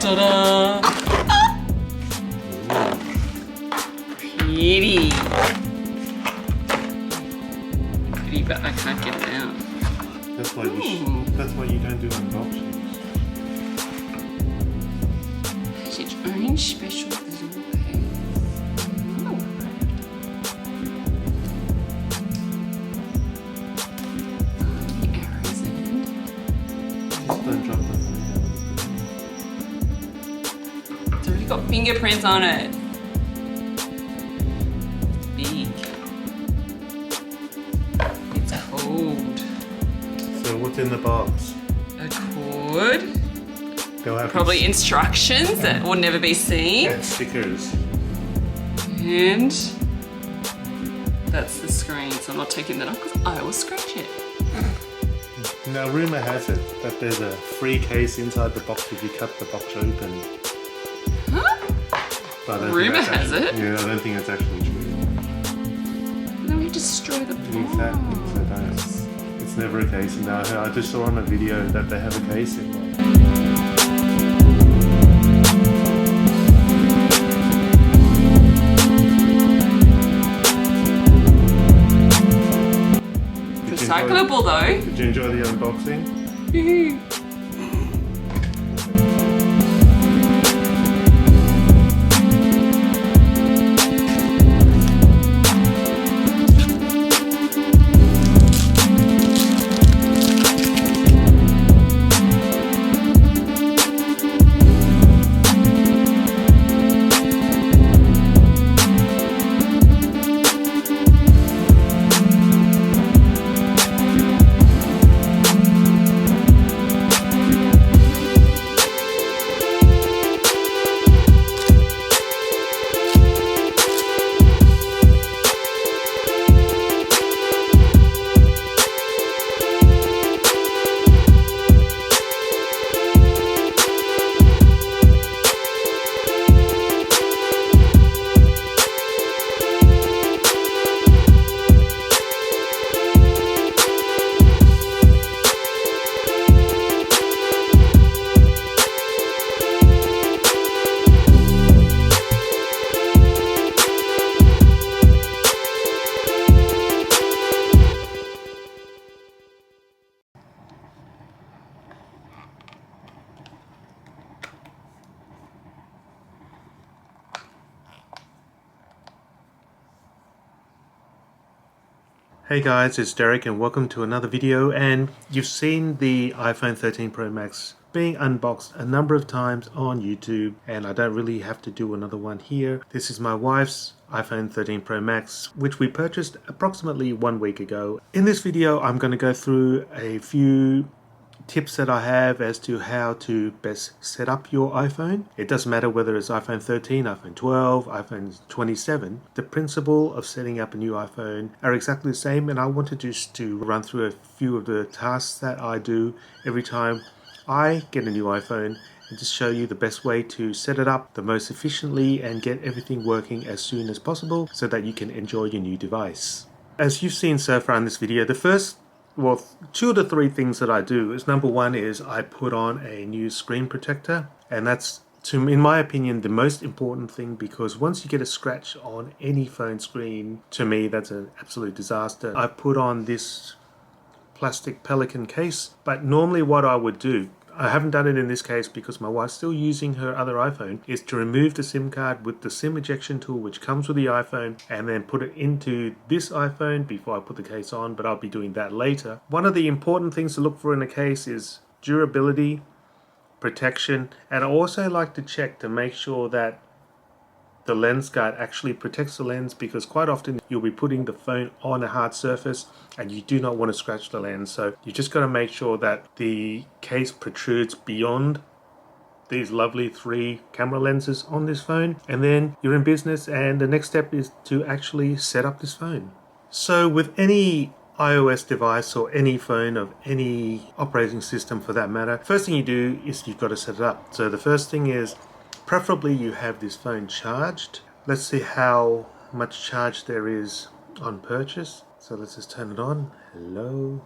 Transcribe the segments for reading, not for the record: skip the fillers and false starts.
Ta-da! Pretty. Pretty, but I can't get it out. That's why you don't do unboxings. Has its own special little page. Oh. The arrows end. Just don't drop the phone. It's already got fingerprints on it. It's big. It's cold. So what's in the box? A cord. They'll have Probably instructions that will never be seen. and stickers. And that's the screen, so I'm not taking that off because I will scratch it. Now, rumor has it that there's a free case inside the box if you cut the box open. Huh? But I don't think Rumor that's has actually- it? Yeah, I don't think it's actually true. Then we destroy the box. Exactly. So it's never a case. And I just saw on a video that they have a case in there. Recyclable though. Did you enjoy the unboxing? Hey guys, it's Derek and welcome to another video. And you've seen the iPhone 13 Pro Max being unboxed a number of times on YouTube, and I don't really have to do another one here. This is my wife's iPhone 13 Pro Max, which we purchased approximately 1 week ago. In this video, I'm going to go through a few tips that I have as to how to best set up your iPhone. It doesn't matter whether it's iPhone 13, iPhone 12, iPhone 27. The principle of setting up a new iPhone are exactly the same, and I wanted just to run through a few of the tasks that I do every time I get a new iPhone and just show you the best way to set it up the most efficiently and get everything working as soon as possible so that you can enjoy your new device. As you've seen so far in this video, the first two of the three things that I do is, number one is I put on a new screen protector, and that's, in my opinion, the most important thing, because once you get a scratch on any phone screen, to me that's an absolute disaster. I put on this plastic Pelican case, but normally what I would do, I haven't done it in this case because my wife's still using her other iPhone, is to remove the SIM card with the SIM ejection tool which comes with the iPhone and then put it into this iPhone before I put the case on, but I'll be doing that later. One of the important things to look for in a case is durability, protection, and I also like to check to make sure that the lens guard actually protects the lens, because quite often you'll be putting the phone on a hard surface and you do not want to scratch the lens. So you just got to make sure that the case protrudes beyond these lovely 3 camera lenses on this phone, and then you're in business, and the next step is to actually set up this phone. So with any iOS device or any phone of any operating system for that matter, first thing you do is you've got to set it up. So the first thing is, preferably you have this phone charged. Let's see how much charge there is on purchase. So let's just turn it on. Hello.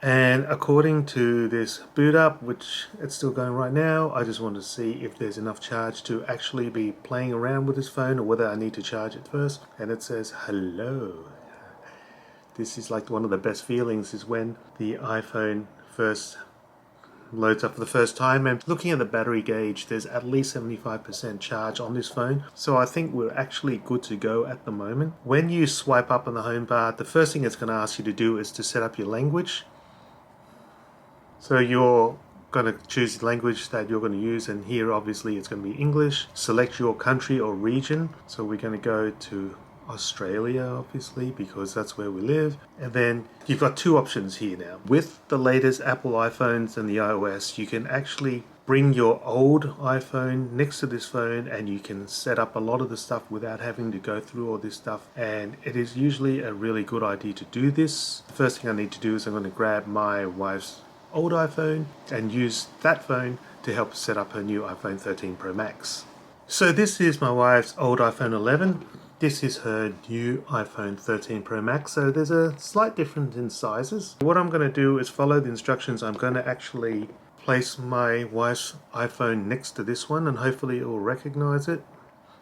And according to this boot up, which it's still going right now, I just want to see if there's enough charge to actually be playing around with this phone or whether I need to charge it first. And it says hello. This is like one of the best feelings, is when the iPhone first loads up for the first time. And looking at the battery gauge, there's at least 75% charge on this phone, so I think we're actually good to go at the moment. When you swipe up on the home bar, the first thing it's going to ask you to do is to set up your language. So you're going to choose the language that you're going to use, and here obviously it's going to be English. Select your country or region, so we're going to go to Australia, obviously, because that's where we live. And then you've got two options here now. With the latest Apple iPhones and the iOS, you can actually bring your old iPhone next to this phone and you can set up a lot of the stuff without having to go through all this stuff. And it is usually a really good idea to do this. The first thing I need to do is I'm going to grab my wife's old iPhone and use that phone to help set up her new iPhone 13 Pro Max. So this is my wife's old iPhone 11. This is her new iPhone 13 Pro Max, so there's a slight difference in sizes. What I'm going to do is follow the instructions. I'm going to actually place my wife's iPhone next to this one and hopefully it will recognize it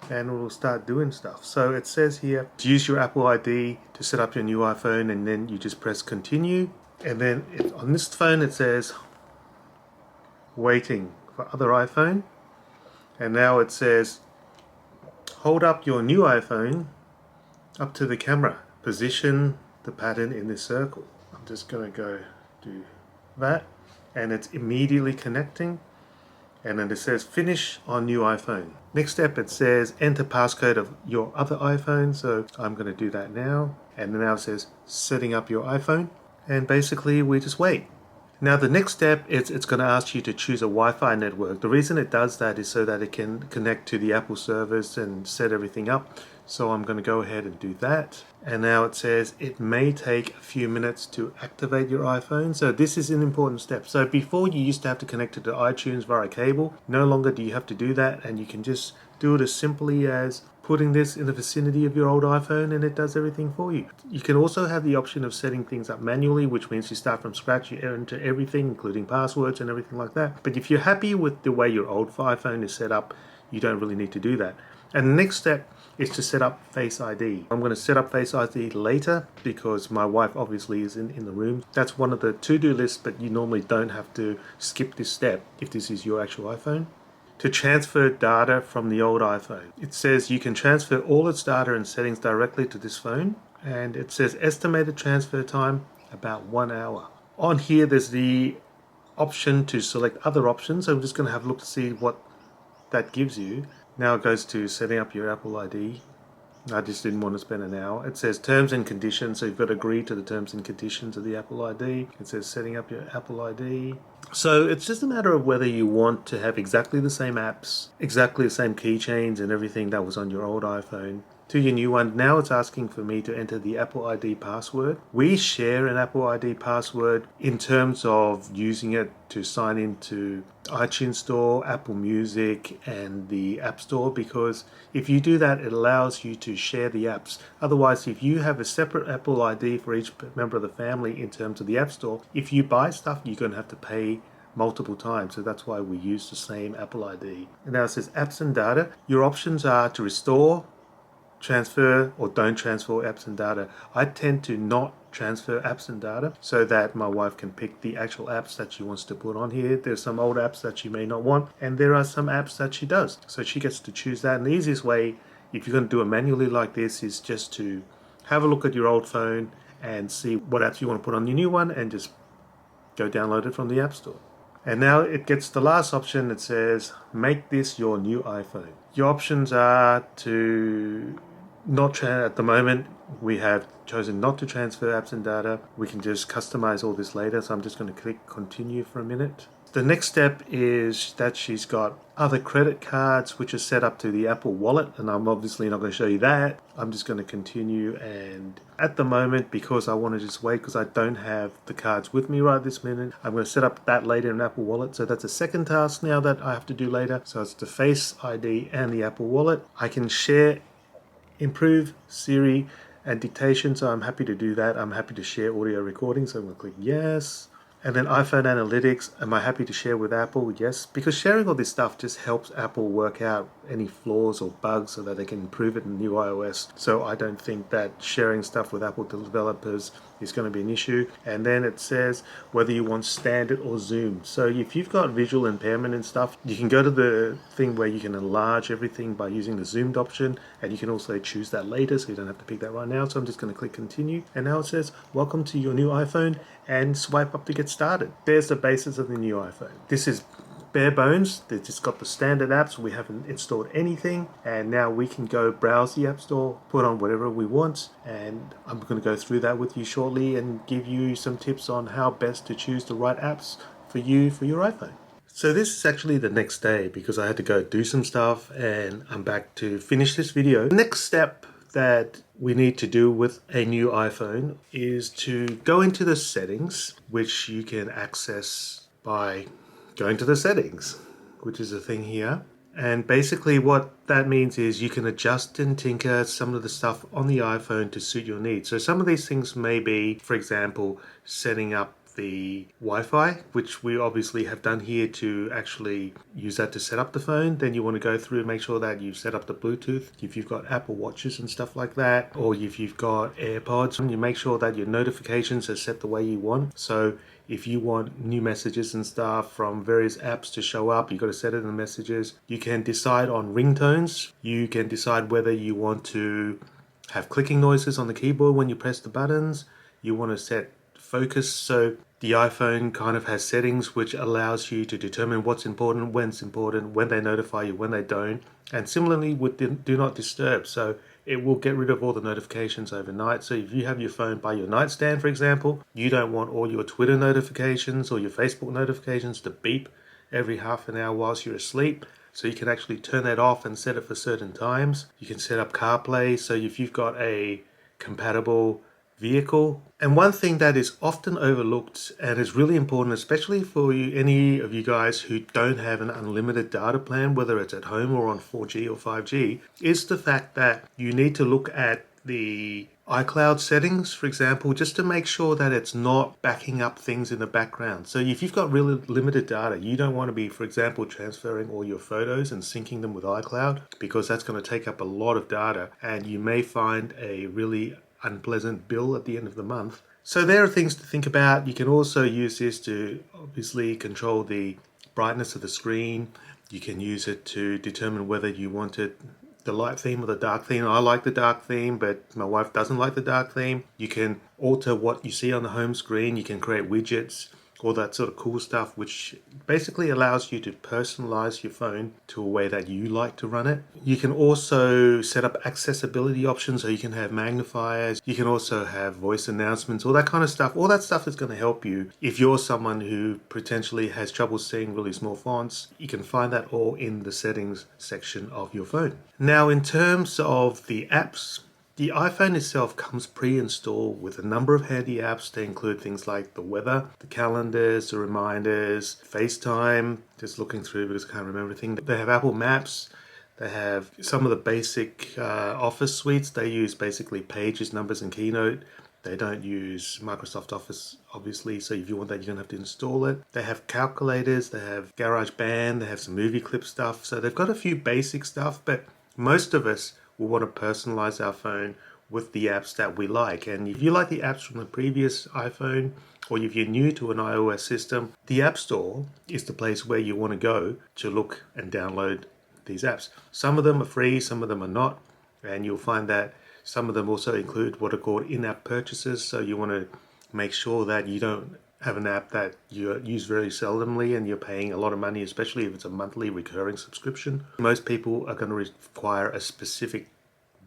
and it will start doing stuff. So it says here, use your Apple ID to set up your new iPhone, and then you just press continue. And then on this phone it says waiting for other iPhone, and now it says hold up your new iPhone up to the camera. Position the pattern in this circle. I'm just going to go do that, and it's immediately connecting. And then it says finish on new iPhone. Next step, it says enter passcode of your other iPhone. So I'm going to do that now. And then now it says setting up your iPhone. And basically we just wait. Now the next step is it's going to ask you to choose a Wi-Fi network. The reason it does that is so that it can connect to the Apple servers and set everything up. So I'm going to go ahead and do that. And now it says it may take a few minutes to activate your iPhone. So this is an important step. So before you used to have to connect it to iTunes via cable. No longer do you have to do that, and you can just do it as simply as putting this in the vicinity of your old iPhone and it does everything for you. You can also have the option of setting things up manually, which means you start from scratch, you enter everything including passwords and everything like that. But if you're happy with the way your old iPhone is set up, you don't really need to do that. And the next step is to set up Face ID. I'm going to set up Face ID later because my wife obviously is in the room. That's one of the to-do lists, but you normally don't have to skip this step if this is your actual iPhone. To transfer data from the old iPhone. It says you can transfer all its data and settings directly to this phone, and it says estimated transfer time about 1 hour. On here there's the option to select other options, so I'm just going to have a look to see what that gives you. Now it goes to setting up your Apple ID. I just didn't want to spend an hour. It says terms and conditions, so you've got to agree to the terms and conditions of the Apple ID. It says setting up your Apple ID. So it's just a matter of whether you want to have exactly the same apps, exactly the same keychains and everything that was on your old iPhone to your new one. Now it's asking for me to enter the Apple ID password. We share an Apple ID password in terms of using it to sign into iTunes Store, Apple Music and the App Store, because if you do that it allows you to share the apps. Otherwise, if you have a separate Apple ID for each member of the family in terms of the App Store, if you buy stuff you're going to have to pay multiple times, so that's why we use the same Apple ID. And now it says apps and data. Your options are to restore, transfer or don't transfer apps and data. I tend to not transfer apps and data so that my wife can pick the actual apps that she wants to put on here. There's some old apps that she may not want, and there are some apps that she does, so she gets to choose that. And the easiest way, if you're going to do it manually like this, is just to have a look at your old phone and see what apps you want to put on your new one and just go download it from the App Store. And now it gets the last option. It says make this your new iPhone. Your options are to at the moment we have chosen not to transfer apps and data. We can just customize all this later, so I'm just going to click continue for a minute. The next step is that she's got other credit cards which are set up to the Apple Wallet, and I'm obviously not going to show you that. I'm just going to continue, and at the moment, because I want to just wait because I don't have the cards with me right this minute, I'm going to set up that later in Apple Wallet. So that's a second task now that I have to do later. So it's the Face ID and the Apple Wallet. I can share, improve Siri and dictation, so I'm happy to do that. I'm happy to share audio recording, so I'm going to click yes. And then iPhone Analytics, am I happy to share with Apple? Yes, because sharing all this stuff just helps Apple work out any flaws or bugs so that they can improve it in the new iOS. So I don't think that sharing stuff with Apple developers is going to be an issue. And then it says whether you want standard or zoom. So if you've got visual impairment and stuff, you can go to the thing where you can enlarge everything by using the zoomed option, and you can also choose that later, so you don't have to pick that right now. So I'm just going to click continue, and now it says welcome to your new iPhone, and swipe up to get started. There's the basis of the new iPhone. This is bare bones. They've just got the standard apps. We haven't installed anything, and now we can go browse the App Store, put on whatever we want, and I'm going to go through that with you shortly and give you some tips on how best to choose the right apps for you for your iPhone. So this is actually the next day because I had to go do some stuff, and I'm back to finish this video. The next step that we need to do with a new iPhone is to go into the settings, which you can access by going to the settings, which is a thing here. And basically what that means is you can adjust and tinker some of the stuff on the iPhone to suit your needs. So some of these things may be, for example, setting up the Wi-Fi, which we obviously have done here to actually use that to set up the phone. Then you want to go through and make sure that you've set up the Bluetooth. If you've got Apple Watches and stuff like that, or if you've got AirPods, you make sure that your notifications are set the way you want. So if you want new messages and stuff from various apps to show up, you've got to set it in the messages. You can decide on ringtones. You can decide whether you want to have clicking noises on the keyboard when you press the buttons. You want to set focus, so the iPhone kind of has settings which allows you to determine what's important, when they notify you, when they don't. And similarly with do not disturb, so it will get rid of all the notifications overnight. So if you have your phone by your nightstand, for example, you don't want all your Twitter notifications or your Facebook notifications to beep every half an hour whilst you're asleep. So you can actually turn that off and set it for certain times. You can set up CarPlay, so if you've got a compatible vehicle. And one thing that is often overlooked and is really important, especially for you, any of you guys who don't have an unlimited data plan, whether it's at home or on 4G or 5G, is the fact that you need to look at the iCloud settings, for example, just to make sure that it's not backing up things in the background. So if you've got really limited data, you don't want to be, for example, transferring all your photos and syncing them with iCloud, because that's going to take up a lot of data, and you may find a really unpleasant bill at the end of the month. So there are things to think about. You can also use this to obviously control the brightness of the screen. You can use it to determine whether you wanted the light theme or the dark theme. I like the dark theme, but my wife doesn't like the dark theme. You can alter what you see on the home screen. You can create widgets, all that sort of cool stuff, which basically allows you to personalize your phone to a way that you like to run it. You can also set up accessibility options, so you can have magnifiers. You can also have voice announcements, all that kind of stuff. All that stuff is going to help you if you're someone who potentially has trouble seeing really small fonts. You can find that all in the settings section of your phone. Now, in terms of the apps, the iPhone itself comes pre-installed with a number of handy apps. They include things like the weather, the calendars, the reminders, FaceTime, just looking through because I can't remember everything. They have Apple Maps. They have some of the basic Office suites. They use basically Pages, Numbers, and Keynote. They don't use Microsoft Office, obviously, so if you want that, you're going to have to install it. They have calculators, they have GarageBand, they have some movie clip stuff. So they've got a few basic stuff, but most of us will want to personalize our phone with the apps that we like. And if you like the apps from the previous iPhone, or if you're new to an iOS system, the App Store is the place where you want to go to look and download these apps. Some of them are free, some of them are not, and you'll find that some of them also include what are called in-app purchases. So you want to make sure that you don't have an app that you use very seldomly and you're paying a lot of money, especially if it's a monthly recurring subscription. Most people are going to require a specific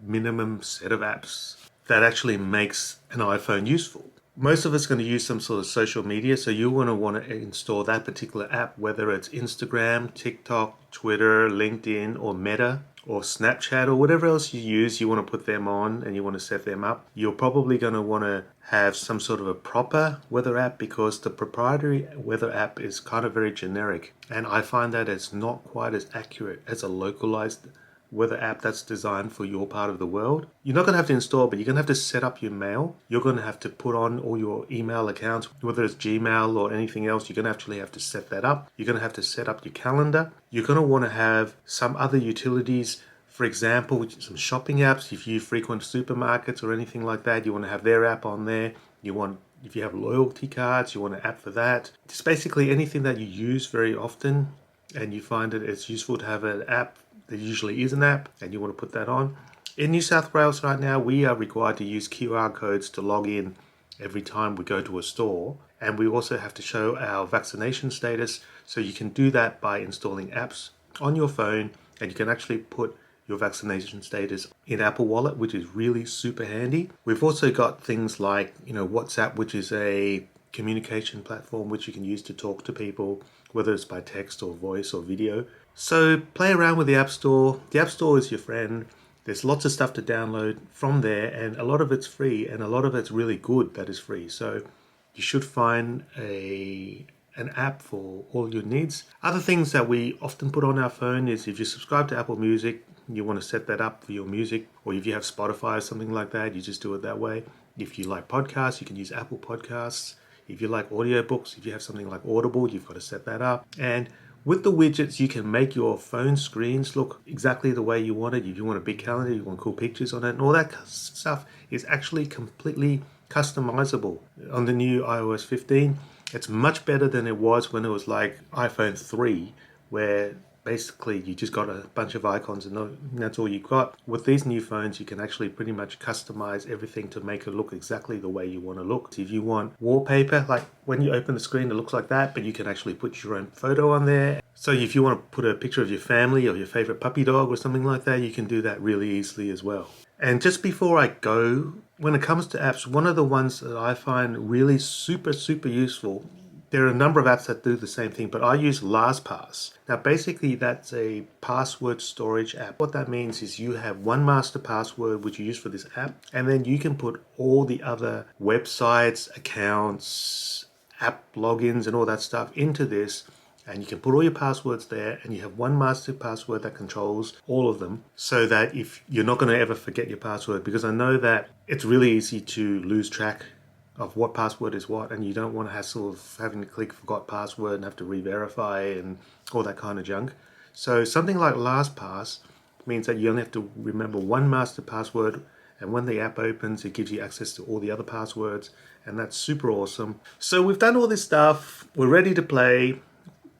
minimum set of apps that actually makes an iPhone useful. Most of us are going to use some sort of social media, so you want to install that particular app, whether it's Instagram, TikTok, Twitter, LinkedIn, or Meta, or Snapchat, or whatever else you use. You want to put them on and you want to set them up. You're probably going to want to have some sort of a proper weather app, because the proprietary weather app is kind of very generic, and I find that it's not quite as accurate as a localized weather app that's designed for your part of the world. You're not going to have to install, but you're going to have to set up your mail. You're going to have to put on all your email accounts, whether it's Gmail or anything else. You're going to actually have to set that up. You're going to have to set up your calendar. You're going to want to have some other utilities. For example, some shopping apps. If you frequent supermarkets or anything like that, you want to have their app on there. If you have loyalty cards, you want an app for that. Just basically anything that you use very often and you find that it's useful to have an app. There usually is an app and you want to put that on. In New South Wales right now, we are required to use QR codes to log in every time we go to a store. And we also have to show our vaccination status. So you can do that by installing apps on your phone, and you can actually put your vaccination status in Apple Wallet, which is really super handy. We've also got things like, WhatsApp, which is a communication platform which you can use to talk to people, whether it's by text or voice or video. So play around with the App Store. The App Store is your friend. There's lots of stuff to download from there, and a lot of it's free, and a lot of it's really good that is free. So you should find an app for all your needs. Other things that we often put on our phone is if you subscribe to Apple Music, you want to set that up for your music, or if you have Spotify or something like that, you just do it that way. If you like podcasts, you can use Apple Podcasts. If you like audiobooks, if you have something like Audible, you've got to set that up. And with the widgets, you can make your phone screens look exactly the way you want it. If you want a big calendar, you want cool pictures on it, and all that stuff is actually completely customizable. On the new iOS 15, it's much better than it was when it was like iPhone 3, where basically you just got a bunch of icons and that's all you got. With these new phones, you can actually pretty much customize everything to make it look exactly the way you want to look. If you want wallpaper, like when you open the screen, it looks like that, but you can actually put your own photo on there. So if you want to put a picture of your family or your favorite puppy dog or something like that, you can do that really easily as well. And just before I go, when it comes to apps, one of the ones that I find really super useful, there are a number of apps that do the same thing, but I use LastPass. Now, basically, that's a password storage app. What that means is you have one master password, which you use for this app, and then you can put all the other websites, accounts, app logins, and all that stuff into this, and you can put all your passwords there, and you have one master password that controls all of them, so that if you're not going to ever forget your password, because I know that it's really easy to lose track of what password is what, and you don't want to hassle of having to click forgot password and have to re-verify and all that kind of junk. So something like LastPass means that you only have to remember one master password, and when the app opens, it gives you access to all the other passwords, and that's super awesome. So we've done all this stuff, we're ready to play.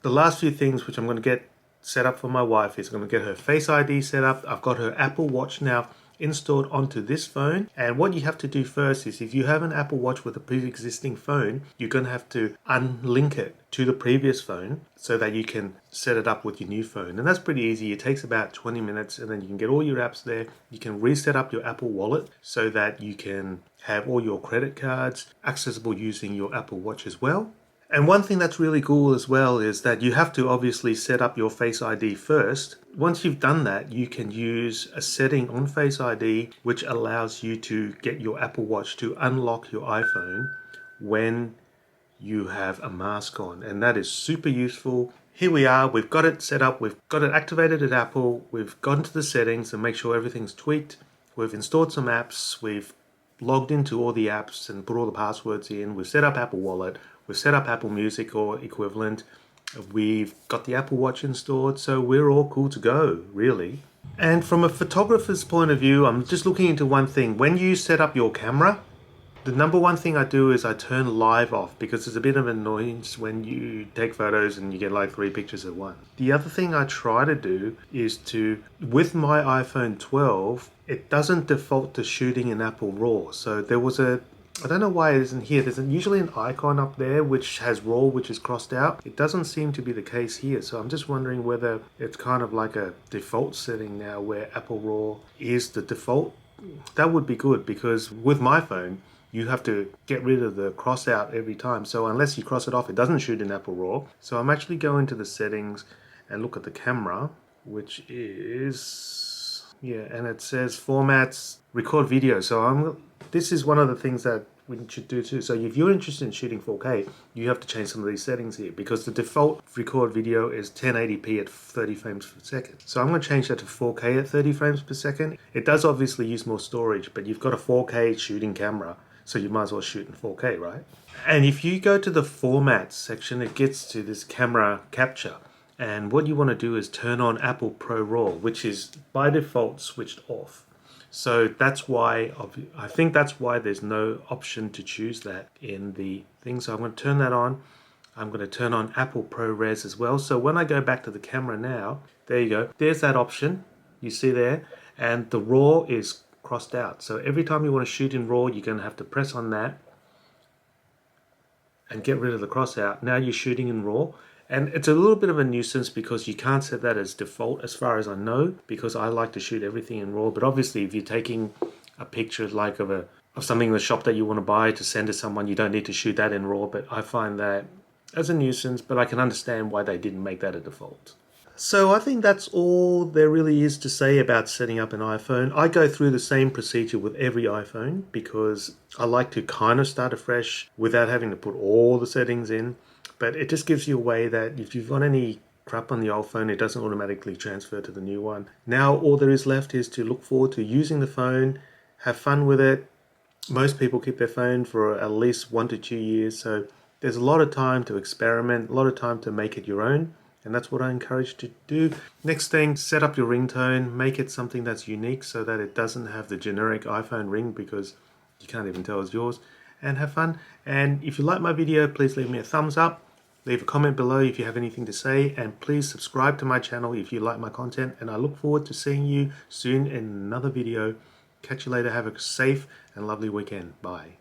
The last few things which I'm going to get set up for my wife is I'm going to get her Face ID set up. I've got her Apple Watch now installed onto this phone, and what you have to do first is if you have an Apple Watch with a pre-existing phone, you're going to have to unlink it to the previous phone so that you can set it up with your new phone. And that's pretty easy. It takes about 20 minutes, and then you can get all your apps there. You can reset up your Apple Wallet so that you can have all your credit cards accessible using your Apple Watch as well. And one thing that's really cool as well is that you have to obviously set up your Face ID first. Once you've done that, you can use a setting on Face ID which allows you to get your Apple Watch to unlock your iPhone when you have a mask on. And that is super useful. Here we are, we've got it set up, we've got it activated at Apple, we've gone to the settings and make sure everything's tweaked. We've installed some apps, we've logged into all the apps and put all the passwords in, we've set up Apple Wallet, we've set up Apple Music or equivalent, we've got the Apple Watch installed, so we're all cool to go, really. And from a photographer's point of view, I'm just looking into one thing. When you set up your camera, the number one thing I do is I turn live off, because there's a bit of annoyance when you take photos and you get like 3 pictures at once. The other thing I try to do is with my iPhone 12, it doesn't default to shooting in Apple RAW. So I don't know why it isn't here. There's usually an icon up there which has RAW, which is crossed out. It doesn't seem to be the case here. So I'm just wondering whether it's kind of like a default setting now where Apple RAW is the default. That would be good, because with my phone, you have to get rid of the cross out every time. So unless you cross it off, it doesn't shoot in Apple RAW. So I'm actually going to the settings and look at the camera, which is, and it says formats, record video. So this is one of the things that we should do too. So if you're interested in shooting 4K, you have to change some of these settings here, because the default record video is 1080p at 30 frames per second. So I'm going to change that to 4K at 30 frames per second. It does obviously use more storage, but you've got a 4K shooting camera, so you might as well shoot in 4K, right? And if you go to the format section, it gets to this camera capture. And what you want to do is turn on Apple Pro RAW, which is by default switched off. So that's why, I think that's why there's no option to choose that in the thing. So I'm going to turn that on. I'm going to turn on Apple ProRes as well. So when I go back to the camera now, there you go. There's that option you see there. And the RAW is crossed out. So every time you want to shoot in RAW, you're going to have to press on that and get rid of the cross out. Now you're shooting in RAW. And it's a little bit of a nuisance because you can't set that as default as far as I know, because I like to shoot everything in RAW. But obviously if you're taking a picture like of something in the shop that you want to buy to send to someone, you don't need to shoot that in RAW. But I find that as a nuisance, but I can understand why they didn't make that a default. So I think that's all there really is to say about setting up an iPhone. I go through the same procedure with every iPhone because I like to kind of start afresh without having to put all the settings in. But it just gives you a way that if you've got any crap on the old phone, it doesn't automatically transfer to the new one. Now all there is left is to look forward to using the phone, have fun with it. Most people keep their phone for at least 1 to 2 years, so there's a lot of time to experiment, a lot of time to make it your own, and that's what I encourage you to do. Next thing, set up your ringtone, make it something that's unique so that it doesn't have the generic iPhone ring because you can't even tell it's yours, and have fun. And if you like my video, please leave me a thumbs up. Leave a comment below if you have anything to say, and please subscribe to my channel if you like my content, and I look forward to seeing you soon in another video. Catch you later. Have a safe and lovely weekend. Bye.